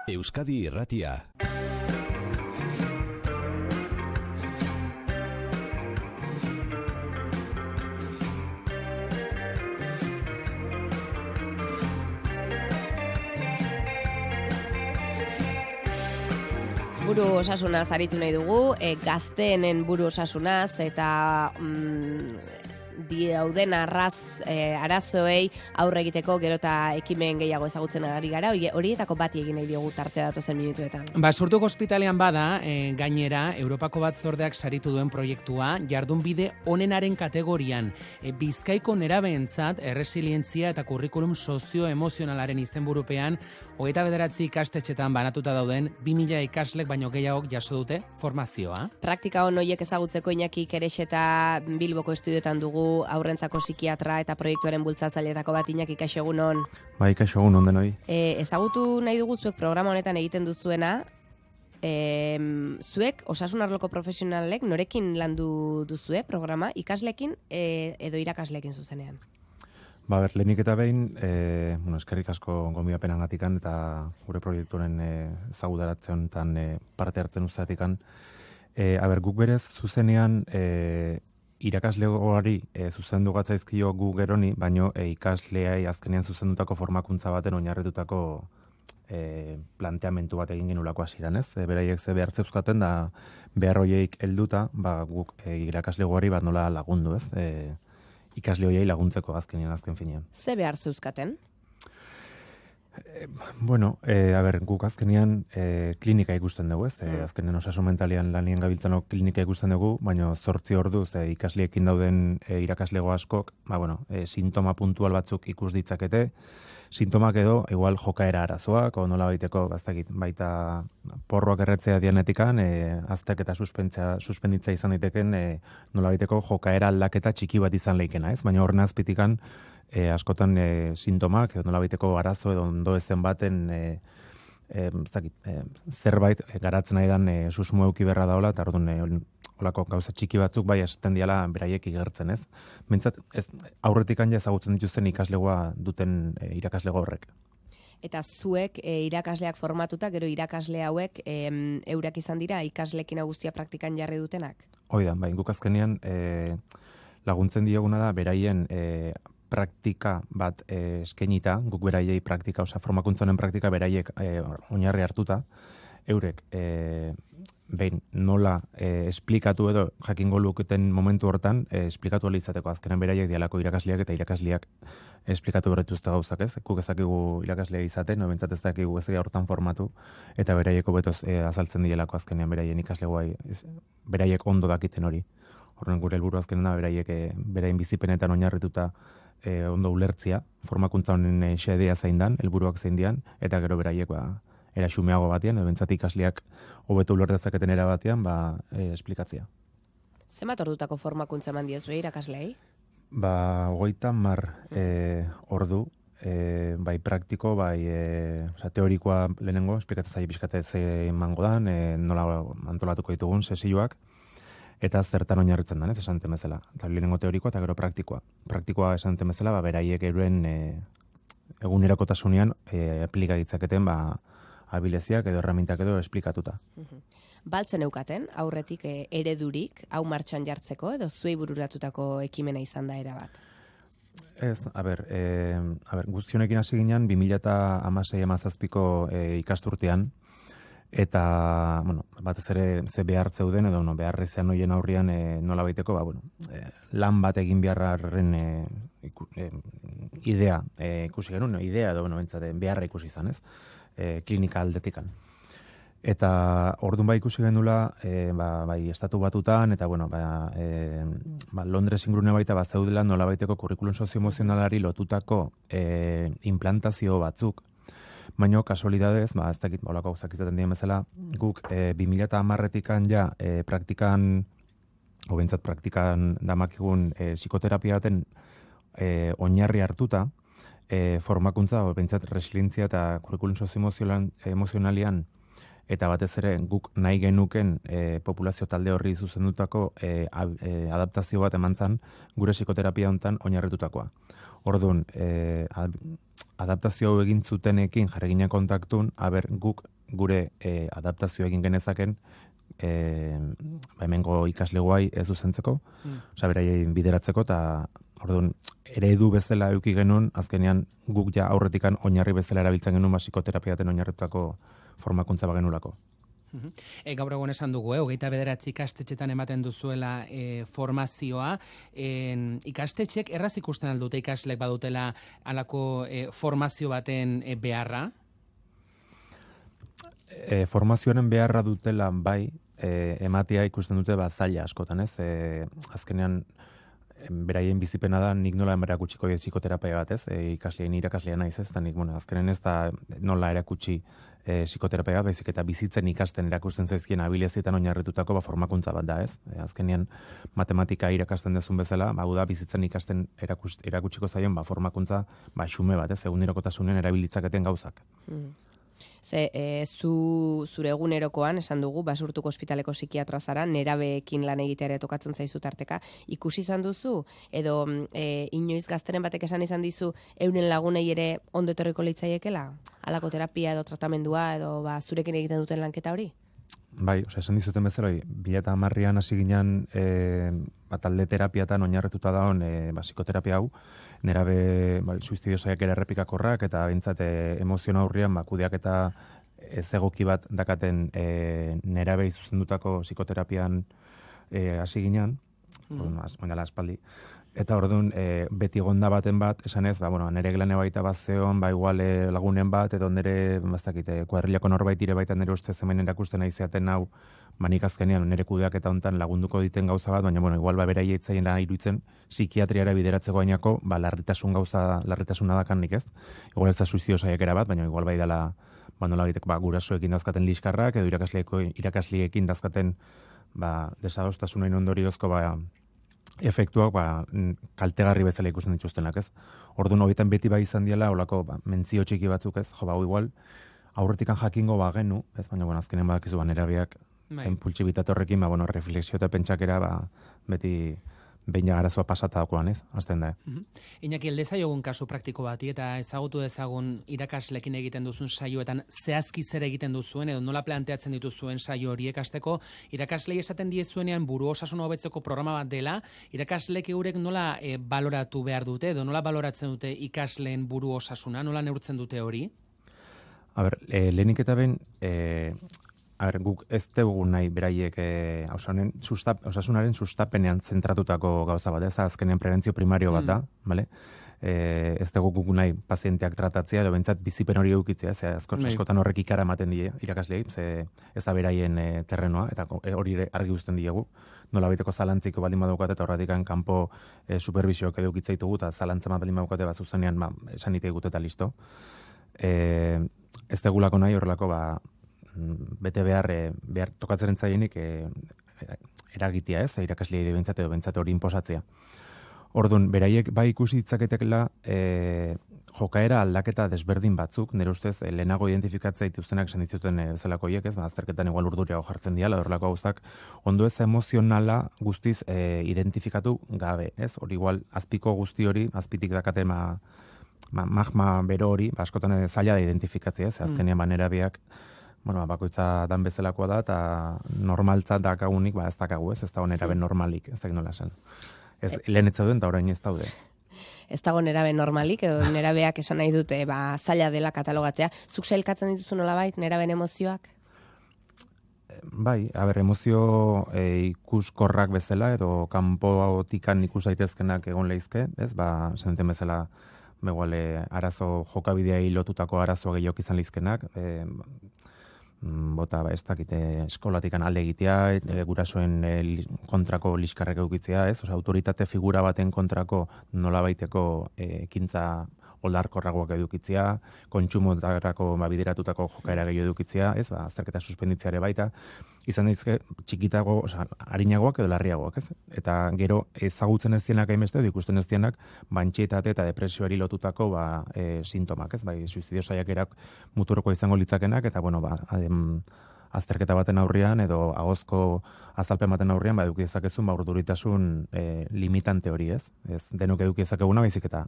Euskadi Irratia. Buru osasunaz aritu nahi dugu, gazteenen buru osasunaz eta dauden arazoei aurre egiteko gero eta ekimen gehiago ezagutzen ari gara, horietako bati egin nahi diogu tartea datozen minutuetan. Basurtuko ospitalean bada, gainera, Europako Batzordeak saritu duen proiektua, jardunbide onenaren kategorian, Bizkaiko nerabeentzat erresilientzia eta kurrikulum sozio-emozionalaren izenburupean, 29 ikastetxetan banatuta dauden 2000 ikaslek baino gehiagok jaso dute formazioa. Praktika on horiek ezagutzeko Iñaki Kerex eta Bilboko estudioetan dugu aurrentzako psikiatra eta proiektuaren bultzatzaileetako bat. Iñaki, kaixo egunon. Bai, kaixo egunon denoi. Ezagutu nahi dugu zuek programa honetan egiten duzuena, zuek osasun arloko profesionalek norekin landu duzue programa, ikaslekin edo irakaslekin zuzenean? Lehenik eta behin, eskerrik asko gonbidapenagatikan eta gure proiektuaren ezagutaratzean parte hartzen uzatikan. Guk berez zuzenean irakaslegoari zuzendu gatzaizkio gu geroni, baino ikasleai azkenean zuzendutako formakuntza baten oinarritutako planteamentu bat egin genulako hasieran, ez? Beraiek ze behar zeuzkaten da behar hoiek helduta, guk irakaslegoari bat nola lagundu, ez? Ikasle hoiei laguntzeko azken finean. Ze behar zeuzkaten? Guk azkenean klinika ikusten dugu, ez? Azkenean osasun mentalian lanien gabiltzanok klinika ikusten dugu, baina 8 orduz ikasleekin dauden irakaslego askok, sintoma puntual batzuk ikus ditzakete, sintomak edo, igual jokaera arazoak, o nola baiteko, baita porroak erretzea dianetikan, aztek eta suspenditza izan daiteken, nola baiteko jokaera aldaketa txiki bat izan leikena, ez? Baina horren azpitikan, askotan sintomak, edo nola baiteko arazo edo ondo ezen baten, zerbait garatzen nahi dan susmo euki berra daola, eta orduan olako gauza txiki batzuk bai esaten diala beraiek igertzen, ez? Mentzat, aurretikan ja ezagutzen dituzten ikaslegoa duten irakaslego horrek. Eta zuek irakasleak formatuta, gero irakasle hauek eurak izan dira ikaslekin guztia praktikan jarri dutenak? Hoi da, guk azkenean laguntzen dioguna da beraien praktika bat eskenita, guk beraiei praktika, formakuntzanen praktika beraiek oinarri hartuta, eurek behin nola esplikatu edo jakingo luketen momentu hortan esplikatu ahal izateko azkenan beraiek dialako irakasleak eta irakasleak esplikatu berretuzte gauzak, ez? Guk ezakigu irakaslea izaten, bentsat ez dakigu ez hortan formatu, eta beraieko betoz azaltzen dielako azkenean beraien ikaslegoai, beraiek ondo dakiten hori. Horren gure helburu azkenan da beraien bizipenetan oinarrituta ondo ulertzia, formakuntza honen xedea zein dan, helburuak zein dian, eta gero beraiek erasumeago batean, edo bentsat ikasleak hobeto ulertzaketen era batean, esplikatzia. Zenbat ordutako formakuntza eman diezu irakasleei? 30 ordu, bai praktiko, bai teorikoa lehenengo, esplikatzen zaila pixkate ze emango dan, nola antolatuko ditugun sesioak, eta zertan oinarritzen dan, ez esan temezela. Lehenengo teorikoa eta gero praktikoa. Praktikoa esan temezela, beraiek euren egunerakotasunean aplika ditzaketen abileziak edo herramientak edo esplikatuta. Baltzen eukaten, aurretik eredurik, hau martxan jartzeko, edo zuei bururatutako ekimena izan da erabat? Ez, guztionekin hasi ginean 2016-17ko ikasturtean, eta, batez ere ze behar zeuden, edo beharrezean hoien aurrian nola baiteko, lan bat egin beharraren idea ikusi genuen, idea edo beharra ikusi izan, ez? Klinika aldetikan. Eta orduan ikusi gendula, bai estatu batutan, eta Londres ingurune baita zeudela nola baiteko kurrikulum sozio-emozionalari lotutako implantazio batzuk, baina kasualidadez, ez dakit, olako gauzak izaten dien bezala, guk 2010-etik ja praktikan, bentsat praktikan damakigun psikoterapia baten oinarri hartuta, formakuntza, bentsat resilientzia eta kurrikulum sozio-emozionalian, eta batez ere guk nahi genuken populazio talde horri zuzendutako adaptazio bat eman zan gure psikoterapia hontan oinarritutakoa. Orduan, adaptazio hau egin zutenekin jarri ginen kontaktun, guk gure adaptazio egin genezaken hemengo ikaslegoai ez zuzentzeko, beraiei bideratzeko, eta orduan, eredu bezala eduki genuen, azkenean guk ja aurretikan oinarri bezala erabiltzen genuen psikoterapiaten oinarritutako formakuntza bagenulako. Gaur egon esan dugu, 29 ikastetxetan ematen duzuela formazioa. Ikastetxek erraz ikusten aldute ikaslek badutela alako formazio baten beharra? Formazioaren beharra dutela bai, ematea ikusten dute zaila askotan, ez? Azkenean, beraien bizipena da, nik nola erakutsiko psikoterapia bat, ez? Ikasleen irakaslea naiz, ez? Eta nik, azkenen ez da nola erakutsi psikoterapia, baizik eta bizitzen ikasten erakusten zaizkien abilezietan oinarritutako formakuntza bat da, ez? Azkenean matematika irakasten dezun bezala, hau da bizitzen ikasten erakutsiko zaion formakuntza xume bat, ez? Egunerokotasunean erabilitzaketen gauzak. Zure egunerokoan, esan dugu, Basurtuko ospitaleko psikiatra zara, nerabeekin lan egitea ere tokatzen zaizu tarteka, ikusi izan duzu, edo inoiz gazteren batek esan izan dizu, euren lagunei ere ondo etorriko litzaiekela? Halako terapia edo tratamendua, edo zurekin egiten duten lanketa hori? Bai, esan dizuten bezala, 2010an hasi ginen talde terapiatan oinarrituta dagoen psikoterapia hau, nerabe suizidio saiakera errepikakorrak eta bintzat emozio aurrian kudeak eta ez egoki bat dakaten nerabei zuzendutako psikoterapian hasi ginen, oindala aspaldi. Eta orduan, beti gonda baten bat, esan ez, nire glane baita bat zeon, igual lagunen bat, edo nire, kuadrilako norbait ire baita nire ustez hemen erakusten aizeaten hau, nik azkenean nire kudeak eta hontan lagunduko diten gauza bat, baina, igual berai eitzaien iruditzen, psikiatriara bideratzeko gainako, larritasuna dakannik ez. Igual ez da suizidio saiakera bat, baina igual bai dela, nola egiteko, gurasoekin dazkaten liskarrak, edo irakasliekin dazkaten, desadostasunain ondoriozko, efektuak kaltegarri bezala ikusten dituztenak, ez? Orduan horietan beti bai izan diela, holako mentzio txiki batzuk, ez? Igual, aurretikan jakingo genu, ez? Baina, azkenen badakizu, nerabeak, impultsibitate horrekin, refleksio eta pentsakera, beti behin arazoa pasata dagoan, ez? Azten da. Iñaki, eldezaiogun kasu praktiko bati eta ezagutu dezagun irakaslekin egiten duzun saioetan zehazki zer egiten duzuen edo nola planteatzen dituzuen saio horiek hasteko, irakaslei esaten diezuenean buru osasuna hobetzeko programa bat dela, irakaslek eurek nola baloratu behar dute edo nola baloratzen dute ikasleen buru osasuna, nola neurtzen dute hori? Lehenik eta ben, guk ez dugu nahi beraiek osasunaren sustapenean zentratutako gauza bat, ez azkenean prebentzio primario bat da, bale? Ez dugu guk nahi pazienteak tratatzea, edo bentsat bizipen hori eukitzea, askotan horrek ikara ematen die irakasleei, ez da beraien terrenoa, eta hori argi uzten diegu, nola baiteko zalantziko baldin badaukat, eta horretikan kanpo supervisioak edukitzea ditugu, eta zalantza baldin badaukat, zuzenean esan ite egut eta listo. Ez dugulako nahi horrelako, bete behar tokatzeren zaienik eragitea, ez? Irakaslea edo bentsat hori inposatzea. Orduan, beraiek bai ikusi ditzaketekela jokaera aldaketa desberdin batzuk, nire ustez lehenago identifikatzea dituztenak esan ditzuten zelako hiek, ez? Azterketan igual urduriago jartzen diala, horrelako gauzak, ondo ez emozionala guztiz identifikatu gabe, ez? Hori igual azpiko guzti hori, azpitik dakate magma bero hori, askotan zaila da identifikatzea, ez? Azkenean nerabeak bakoitza dan bezalakoa da, eta normaltzat dakagunik, ez dakagu, ez da neraben normalik, ez da nola esan. Lehen ez zauden, eta orain ez daude. Ez dago nerabe normalik, edo nerabeak esan nahi dute, zaila dela katalogatzea. Zuk sailkatzen dituzu nolabait, neraben emozioak? Bai, emozio ikuskorrak bezala, edo kanpotikan ikus daitezkenak egon lehizke, ez, esan bezala, arazo jokabidea lotutako arazo gehiok izan lehizkenak, ez dakite eskolatikan alde egitea, gurasoen kontrako liskarrek eukitzea, ez? Autoritate figura baten kontrako nolabaiteko ekintza oldarkorragoak edukitzea, kontsumotarako bideratutako jokaera gehiago edukitzea, ez? Azterketa suspenditzeare baita, izan daizke txikitago, arinagoak edo larriagoak, ez? Eta gero ezagutzen ez dienak hainbeste, edo ikusten ez dienak, antsietate eta depresioari lotutako sintomak, ez? Suizidio saiakerak muturreko izango litzakenak, eta azterketa baten aurrian edo ahozko azalpen baten aurrian eduki dezakezun urduritasun limitante hori, ez? Ez denok eduki dezakeguna, baizik eta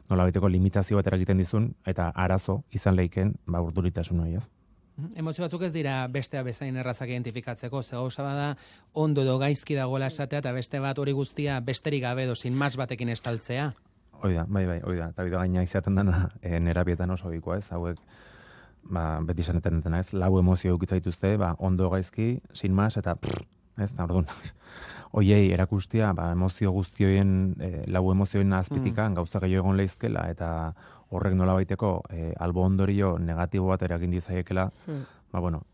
nolabaiteko limitazio bat eragiten dizun eta arazo izan leiken urduritasun hori, ez? Emozio batzuk ez dira bestea bezain errazak identifikatzeko, ze gauza bada ondo edo gaizki dagoela esatea, eta beste bat hori guztia besterik gabe edo sin mas batekin estaltzea. Hoi da, bai, eta gaina izaten dena nerabietan oso bikoa, ez, hauek, beti zanetan dena, ez, lau emozio eukitza dituzte, ondo gaizki, sin mas, eta ez, orduan, hoiei erakustia, emozio guztioen, lau emozioen azpitikan gauza gehiago egon lehizkela, eta horrek nolabaiteko albo ondorio negatibo bat eragin dizaiekela,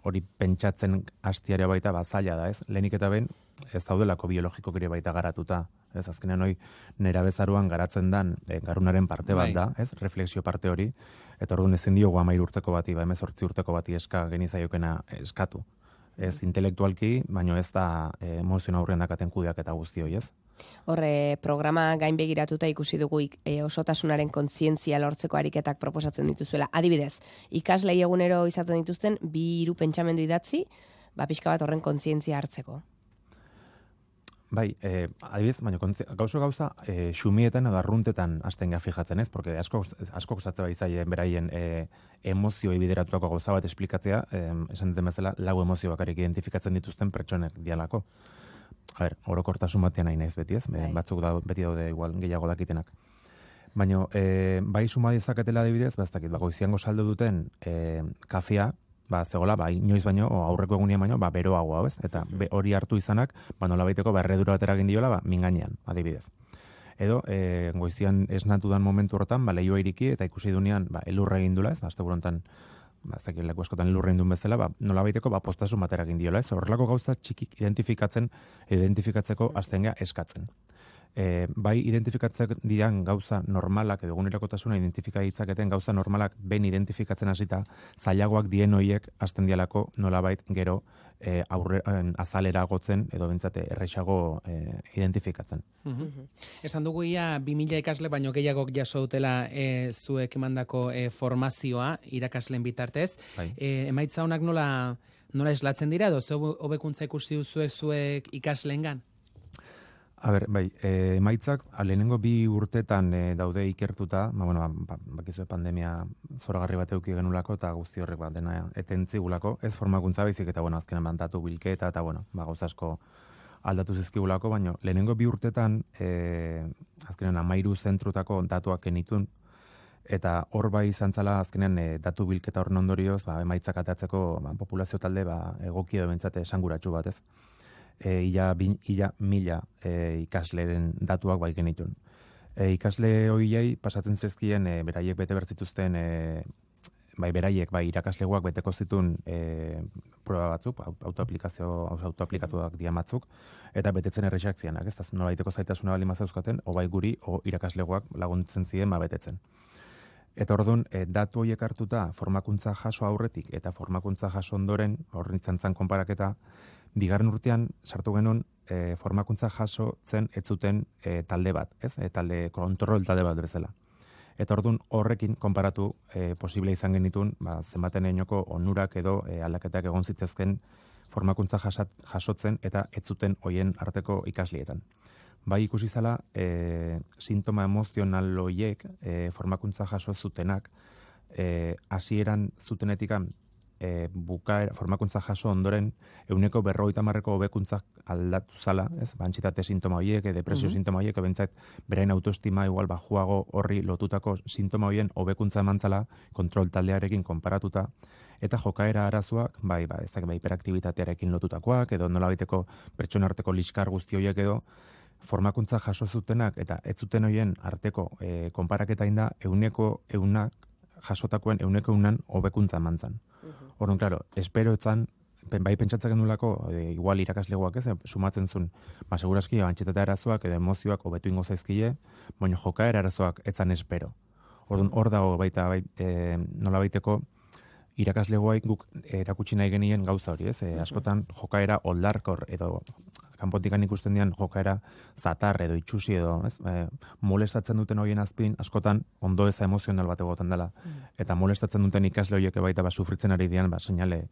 hori pentsatzen hastiare baita zaila da, ez? Lehenik eta behin ez daudelako biologiko ere baita garatuta, ez? Azkenean hori nerabezaroan garatzen dan garunaren parte bat da, ez? Reflexio parte hori, eta orduan ezin diogu 13 urteko bati, 18 urteko bati genizaiokena eskatu. Ez intelektualki, baino ez da emozio aurrean dakaten kudeak eta guzti hori, ez? Horre, programa gain begiratuta ikusi dugu osotasunaren kontzientzia lortzeko ariketak proposatzen dituzuela. Adibidez, ikaslei egunero izaten dituzten 2-3 pentsamendu idatzi, pixka bat horren kontzientzia hartzeko. Bai, adibidez, baina gauza xumietan edo arruntetan hasten ga fijatzen, ez? Porque asko gustatzen baizaien beraien emozioi bideratutako gauza bat esplikatzea, esan duten bezala, 4 emozio bakarrik identifikatzen dituzten pertsonek dialako. A ber, orokortasun batean nahi naiz beti, ez? Batzuk beti daude igual gehiago dakitenak. Baina, bai suma dezaketela adibidez, ez dakit, goiziango saldu duten kafea, zegoela, inoiz baino, aurreko egunean baino, beroagoa, ez? Eta hori hartu izanak, nolabaiteko erredura bat eragin diola, mingainean, adibidez. Edo, goizian esnatu dan momentu horretan, lehioa iriki, eta ikusi dunean, elurra egin dula, ez? Azte burontan, leku askotan elurra egin duen bezala, nolabaiteko, postasun bat eragin diola, ez? Horrelako gauza txikik identifikatzeko hasten gea eskatzen. Bai identifikatzen dian gauza normalak edo egunerakotasuna identifika ditzaketen gauza normalak ben identifikatzen hasita zailagoak dien hoiek hasten dialako nolabait gero azalera gotzen edo bentsate errexago identifikatzen. Esan dugu ia 2000 ikasle baino gehiagok jaso dutela zuek emandako formazioa irakasleen bitartez. Emaitza honak nola eslatzen dira edo ze hobekuntza ikusi duzu zuek ikasleengan? A ber, bai, emaitzak lehenengo 2 urtetan daude ikertuta, bakizue pandemia zoragarri bat eduki genulako eta guzti horrek dena etentzigulako, ez formakuntza baizik eta azkenan datu bilketa eta gauza asko aldatu zizkigulako, baina lehenengo 2 urtetan azkenan 13 zentrutako datuak genitun, eta hor bai izan zala azkenean datu bilketa horren ondorioz, emaitzak atatzeko populazio talde egoki edo bentsate esanguratsu bat, ez? Ia 1000 ikasleren datuak bai genitun. Ikasle horiei pasatzen zezkien beraiek bete bertzituzten beraiek irakasleguak beteko zituen proba batzuk, autoaplikatuak diamatzuk, eta betetzen errexak zianak, ez da nolaiteko zaitasuna bali mazauzkaten, o bai guri, o irakasleguak laguntzen ziren betetzen. Eta orduan, datu horiek hartuta formakuntza jaso aurretik eta formakuntza jaso ondoren, horren izan zen konparaketa, bigarren urtean sartu genuen formakuntza jaso zen ez zuten talde bat, ez? Talde kontrol talde bat bezala. Eta orduan horrekin konparatu posible izan genitun, zenbaten einoko onurak edo aldaketak egon zitezken formakuntza jasotzen eta ez zuten hoien arteko ikaslietan. Bai ikusi zala sintoma emozional horiek formakuntza jaso zutenak hasieran zutenetikan formakuntza jaso ondoren 50%ko hobekuntzak aldatu zala, ez? Antsietate sintoma horiek, depresio sintoma horiek, bentsat berain autoestima igual bajuago horri lotutako sintoma horien hobekuntza emantzala kontrol taldearekin konparatuta, eta jokaera arazoak, ez da hiperaktibitatearekin lotutakoak, edo nolabaiteko pertsona arteko liskar guzti horiek edo, formakuntza jaso zutenak eta ez zuten horien arteko konparaketa inda 100% jasotakoen 100% hobekuntza emantzan. Orduan, klaro, espero etzan, bai pentsatzen genulako, igual irakaslegoak ez, sumatzen zuen, seguraski antxetata arazoak edo emozioak hobetu ingo zaizkile, baina jokaera arazoak etzan espero. Orduan, hor dago baita nolabaiteko irakaslegoaik guk erakutsi nahi genien gauza hori, ez? Askotan jokaera oldarkor edo kanpotikan ikusten dian jokaera zatar edo itxusi edo, ez? Molestatzen duten horien azpin, askotan ondo eza emozional bat egoten dela. Eta molestatzen duten ikasle horiek baita sufritzen ari dian, seinale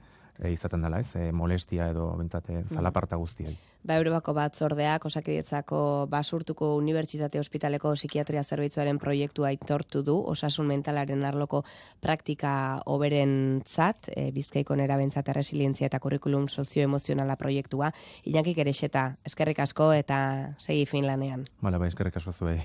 izaten dela, ez, molestia edo bentsate zalaparta guztioi. Europako batzordeak Osakidetzako Basurtuko Unibertsitate Ospitaleko Psikiatria Zerbitzuaren proiektua aitortu du, osasun mentalaren arloko praktika hoberentzat, Bizkaiko nerabentzat erresilientzia eta kurrikulum sozioemozionala proiektua. Iñaki Kerexeta, eskerrik asko eta segi fin lanean. Bai, eskerrik asko zuei.